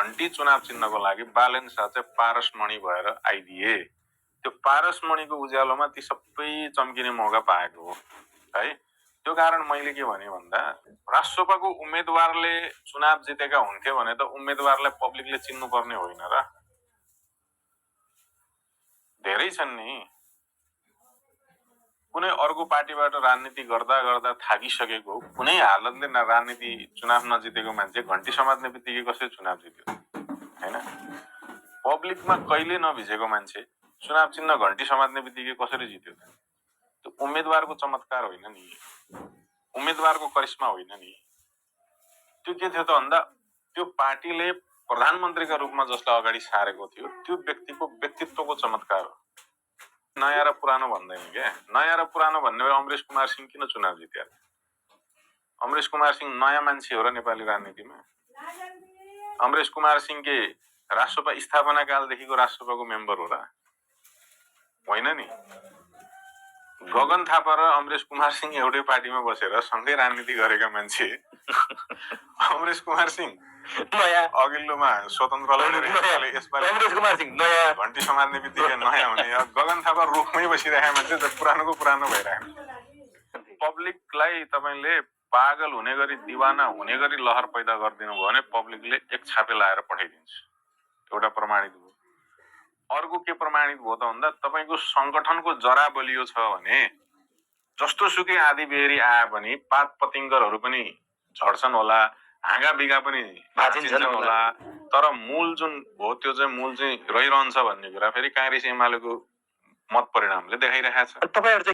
घन्टी चुनाव चिन्हको लागि बालेन शाह चाहिँ पारसमणि भएर आइदिए। त्यो पारसमणिको उज्यालोमा ती सबै चम्किने मौका पाएको हो है। त्यो कारण मैले के भने भन्दा राष्ट्रसभाको उम्मेदवारले चुनाव जितेका हुन्थे भने त उम्मेदवारलाई पब्लिकले चिन्नु पर्ने होइन र। धेरै छन् नि, कुनै अर्को पार्टीबाट राजनीति गर्दा गर्दा थाकिसकेको कुनै हालतले राजनीति चुनाव नजितेको मान्छे घन्टी समात्ने बित्तिकै कसरी चुनाव जित्यो हैन। पब्लिकमा कहिले नभिजेको मान्छे चुनाव चिन्ह घन्टी समात्ने बित्तिकै कसरी जित्यो त? त्यो उम्मेदवारको चमत्कार होइन नि, उम्मेदवारको करिश्मा होइन नि। त्यो के थियो त भन्दा त्यो पार्टीले प्रधानमन्त्रीका रूपमा जसलाई अगाडि सारेको थियो त्यो व्यक्तिको व्यक्तित्वको चमत्कार हो। नयाँ र पुरानो भन्दैन क्या। नयाँ र पुरानो भन्ने भए अमरेश कुमार सिंह किन चुनाव जित्या? अमरेश कुमार सिंह नयाँ मान्छे हो र नेपाली राजनीतिमा? अमरेश कुमार सिंह के राष्ट्रसभा स्थापना कालदेखिको राष्ट्रसभाको मेम्बर हो र? होइन नि। गगन थापा र अमरेश कुमार सिंह एउटै पार्टीमा बसेर सँगै राजनीति गरेका मान्छे अमरेश कुमार सिंह नयाँ, अघिल्लोमा स्वतन्त्र लडेर यसपालि अमरेश कुमार सिंह नयाँ, घन्टी समात्ने बित्तिकै नयाँ हुने। गगन थापा रुखमै बसिरहेका मान्छे त पुरानोको पुरानो भइरहेको। पब्लिकलाई तपाईँले पागल हुने गरी दिवाना हुने गरी लहर पैदा गरिदिनु भयो भने पब्लिकले एक छापे लाएर पठाइदिन्छ। एउटा प्रमाणित भयो। अर्को के प्रमाणित भयो त भन्दा तपाईँको संगठनको जरा बलियो छ भने जस्तो सुकै आधी बेरी आए पनि पात पतिङ्गरहरू पनि झड्छन् होला, हाँगा बिगा पनि भाँचिन्छन् होला, तर मूल जुन हो त्यो चाहिँ मूल चाहिँ रहिरहन्छ भन्ने कुरा फेरि काङ्ग्रेस एमालेको मत परिणामले देखाइरहेको छ।